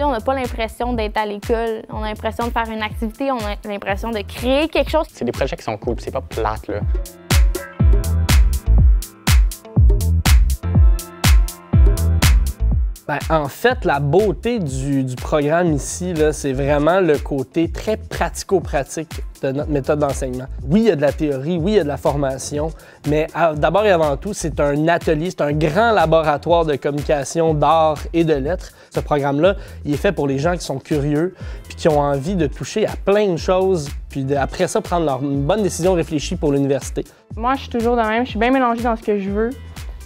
On n'a pas l'impression d'être à l'école, on a l'impression de faire une activité, on a l'impression de créer quelque chose. C'est des projets qui sont cool, c'est pas plate, là. Bien, en fait, la beauté du programme ici, c'est vraiment le côté très pratico-pratique de notre méthode d'enseignement. Oui, il y a de la théorie, oui, il y a de la formation, mais d'abord et avant tout, c'est un atelier, c'est un grand laboratoire de communication, d'art et de lettres. Ce programme-là, il est fait pour les gens qui sont curieux puis qui ont envie de toucher à plein de choses, puis après ça, prendre une bonne décision réfléchie pour l'université. Moi, je suis toujours de même, je suis bien mélangée dans ce que je veux.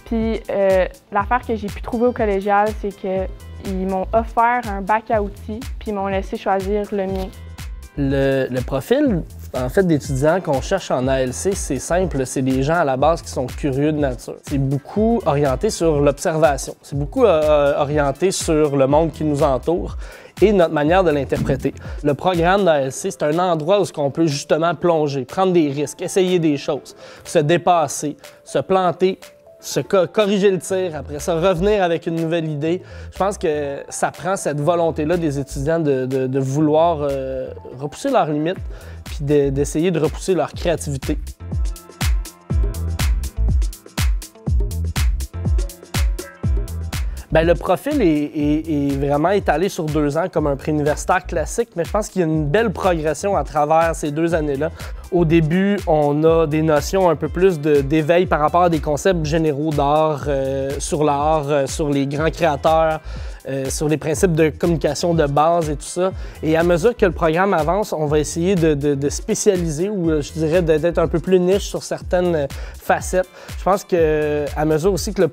Puis l'affaire que j'ai pu trouver au collégial, c'est qu'ils m'ont offert un bac à outils, puis ils m'ont laissé choisir le mien. Le profil, en fait, d'étudiants qu'on cherche en ALC, c'est simple, c'est des gens à la base qui sont curieux de nature. C'est beaucoup orienté sur l'observation, c'est beaucoup orienté sur le monde qui nous entoure et notre manière de l'interpréter. Le programme d'ALC, c'est un endroit où on peut justement plonger, prendre des risques, essayer des choses, se dépasser, se planter, corriger le tir, après ça, revenir avec une nouvelle idée. Je pense que ça prend cette volonté-là des étudiants de vouloir repousser leurs limites puis d'essayer de repousser leur créativité. Bien, le profil est vraiment étalé sur 2 ans comme un préuniversitaire classique, mais je pense qu'il y a une belle progression à travers ces 2 années-là. Au début, on a des notions un peu plus d'éveil par rapport à des concepts généraux d'art, sur l'art, sur les grands créateurs, sur les principes de communication de base et tout ça. Et à mesure que le programme avance, on va essayer de spécialiser ou je dirais d'être un peu plus niche sur certaines facettes. Je pense qu'à mesure aussi que le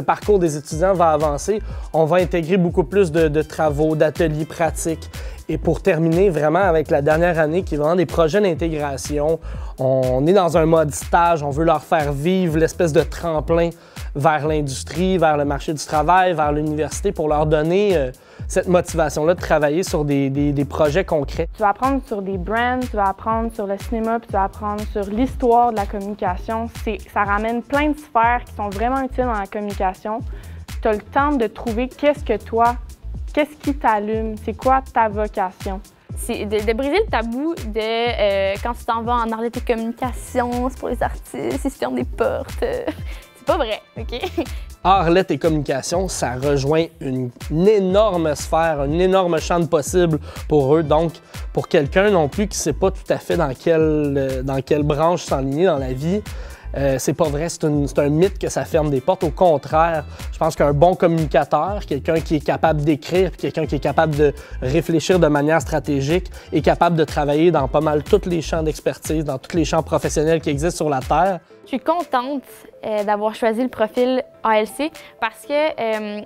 parcours des étudiants va avancer, on va intégrer beaucoup plus de travaux, d'ateliers pratiques. Et pour terminer vraiment avec la dernière année qui est vraiment des projets d'intégration, on est dans un mode stage, on veut leur faire vivre l'espèce de tremplin vers l'industrie, vers le marché du travail, vers l'université pour leur donner cette motivation-là de travailler sur des projets concrets. Tu vas apprendre sur des brands, tu vas apprendre sur le cinéma, puis tu vas apprendre sur l'histoire de la communication. Ça ramène plein de sphères qui sont vraiment utiles dans la communication. Tu as le temps de trouver qu'est-ce qui t'allume, c'est quoi ta vocation. C'est de briser le tabou de quand tu t'en vas en art et communication, c'est pour les artistes, ils se ferment des portes. C'est pas vrai, OK? Art, lettres et communication, ça rejoint une énorme sphère, un énorme champ de possibles pour eux. Donc, pour quelqu'un non plus qui ne sait pas tout à fait dans quelle branche s'enligner dans la vie, c'est pas vrai, c'est un mythe que ça ferme des portes. Au contraire, je pense qu'un bon communicateur, quelqu'un qui est capable d'écrire, quelqu'un qui est capable de réfléchir de manière stratégique, est capable de travailler dans pas mal tous les champs d'expertise, dans tous les champs professionnels qui existent sur la Terre. Je suis contente d'avoir choisi le profil ALC parce que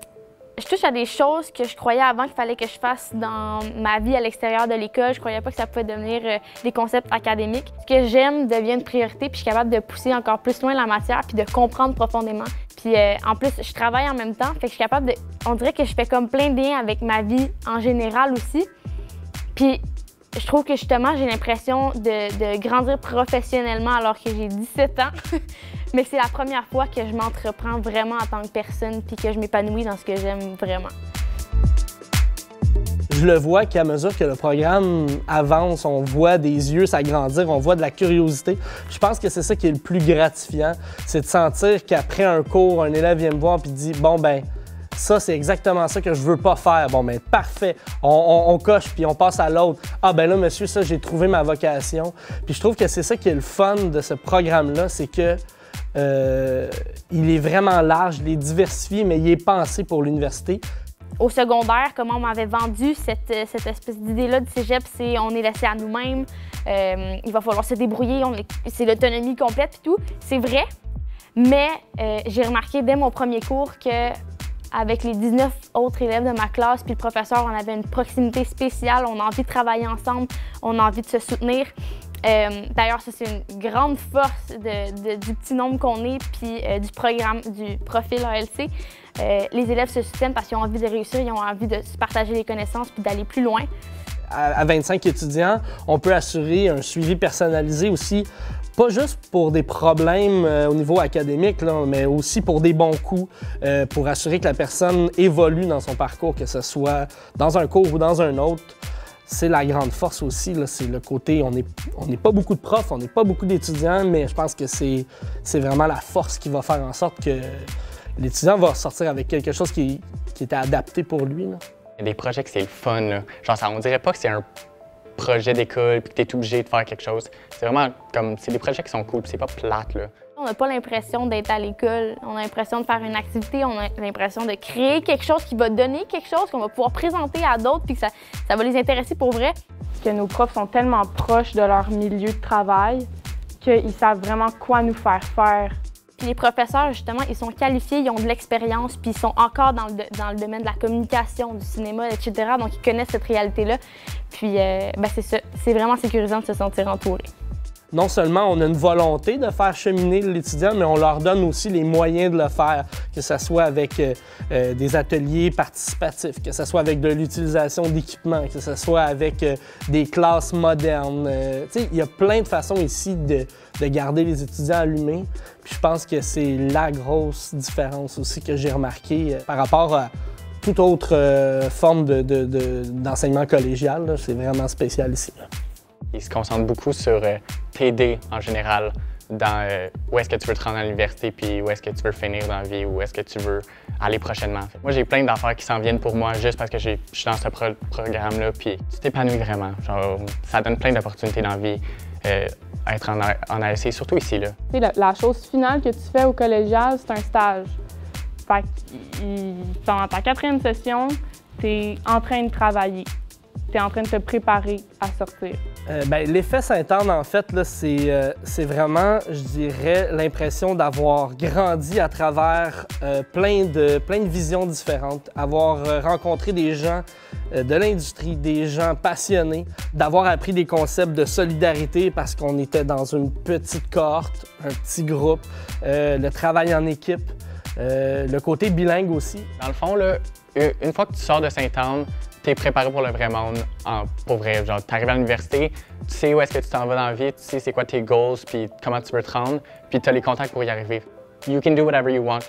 je touche à des choses que je croyais avant qu'il fallait que je fasse dans ma vie à l'extérieur de l'école. Je croyais pas que ça pouvait devenir des concepts académiques. Ce que j'aime devient une priorité, puis je suis capable de pousser encore plus loin la matière, puis de comprendre profondément. Puis en plus, je travaille en même temps, fait que je suis capable de... On dirait que je fais comme plein de liens avec ma vie en général aussi. Puis je trouve que justement, j'ai l'impression de grandir professionnellement alors que j'ai 17 ans. Mais c'est la première fois que je m'entreprends vraiment en tant que personne puis que je m'épanouis dans ce que j'aime vraiment. Je le vois qu'à mesure que le programme avance, on voit des yeux s'agrandir, on voit de la curiosité. Je pense que c'est ça qui est le plus gratifiant, c'est de sentir qu'après un cours, un élève vient me voir et dit « Bon, ben ça, c'est exactement ça que je veux pas faire. » Bon, ben parfait, on coche puis on passe à l'autre. « Ah, ben là, monsieur, ça, j'ai trouvé ma vocation. » Puis je trouve que c'est ça qui est le fun de ce programme-là, c'est que il est vraiment large, il est diversifié, mais il est pensé pour l'université. Au secondaire, comment on m'avait vendu cette espèce d'idée-là du cégep, c'est on est laissé à nous-mêmes, il va falloir se débrouiller, c'est l'autonomie complète et tout. C'est vrai, mais j'ai remarqué dès mon premier cours que avec les 19 autres élèves de ma classe puis le professeur, on avait une proximité spéciale, on a envie de travailler ensemble, on a envie de se soutenir. D'ailleurs, ça, c'est une grande force du petit nombre qu'on est puis du profil ALC. Les élèves se soutiennent parce qu'ils ont envie de réussir, ils ont envie de se partager les connaissances puis d'aller plus loin. à 25 étudiants, on peut assurer un suivi personnalisé aussi, pas juste pour des problèmes au niveau académique, là, mais aussi pour des bons coups, pour assurer que la personne évolue dans son parcours, que ce soit dans un cours ou dans un autre. C'est la grande force aussi, c'est le côté, on n'est pas beaucoup de profs, on n'est pas beaucoup d'étudiants, mais je pense que c'est vraiment la force qui va faire en sorte que l'étudiant va sortir avec quelque chose qui était adapté pour lui. Là. Il y a des projets que c'est le fun, là. Genre, on dirait pas que c'est un projet d'école puis que tu es obligé de faire quelque chose. C'est vraiment comme, c'est des projets qui sont cool, c'est pas plate, là. On n'a pas l'impression d'être à l'école, on a l'impression de faire une activité, on a l'impression de créer quelque chose qui va donner quelque chose qu'on va pouvoir présenter à d'autres puis que ça va les intéresser pour vrai. Que nos profs sont tellement proches de leur milieu de travail qu'ils savent vraiment quoi nous faire faire. Puis les professeurs, justement, ils sont qualifiés, ils ont de l'expérience, puis ils sont encore dans le domaine de la communication, du cinéma, etc. Donc, ils connaissent cette réalité-là. Puis, c'est ça. C'est vraiment sécurisant de se sentir entouré. Non seulement on a une volonté de faire cheminer l'étudiant, mais on leur donne aussi les moyens de le faire, que ce soit avec des ateliers participatifs, que ce soit avec de l'utilisation d'équipements, que ce soit avec des classes modernes. Il y a plein de façons ici de garder les étudiants allumés. Puis je pense que c'est la grosse différence aussi que j'ai remarqué par rapport à toute autre forme d'enseignement collégial. C'est vraiment spécial ici. Là. Ils se concentrent beaucoup sur t'aider en général dans où est-ce que tu veux te rendre à l'université puis où est-ce que tu veux finir dans la vie, où est-ce que tu veux aller prochainement. Moi, j'ai plein d'affaires qui s'en viennent pour moi juste parce que je suis dans ce programme-là puis tu t'épanouis vraiment. Genre, ça donne plein d'opportunités dans la vie, être en ASC, surtout ici. Là. La chose finale que tu fais au collégial, c'est un stage. Fait que pendant ta 4e session, tu es en train de travailler. Tu es en train de te préparer à sortir. L'effet Sainte-Anne, en fait, c'est vraiment, je dirais, l'impression d'avoir grandi à travers plein de visions différentes, avoir rencontré des gens de l'industrie, des gens passionnés, d'avoir appris des concepts de solidarité parce qu'on était dans une petite cohorte, un petit groupe, le travail en équipe, le côté bilingue aussi. Dans le fond, là, une fois que tu sors de Sainte-Anne, tu es préparé pour le vrai monde, pour vrai. Genre, tu arrives à l'université, tu sais où est-ce que tu t'en vas dans la vie, tu sais c'est quoi tes goals, puis comment tu veux te rendre, puis tu as les contacts pour y arriver. You can do whatever you want.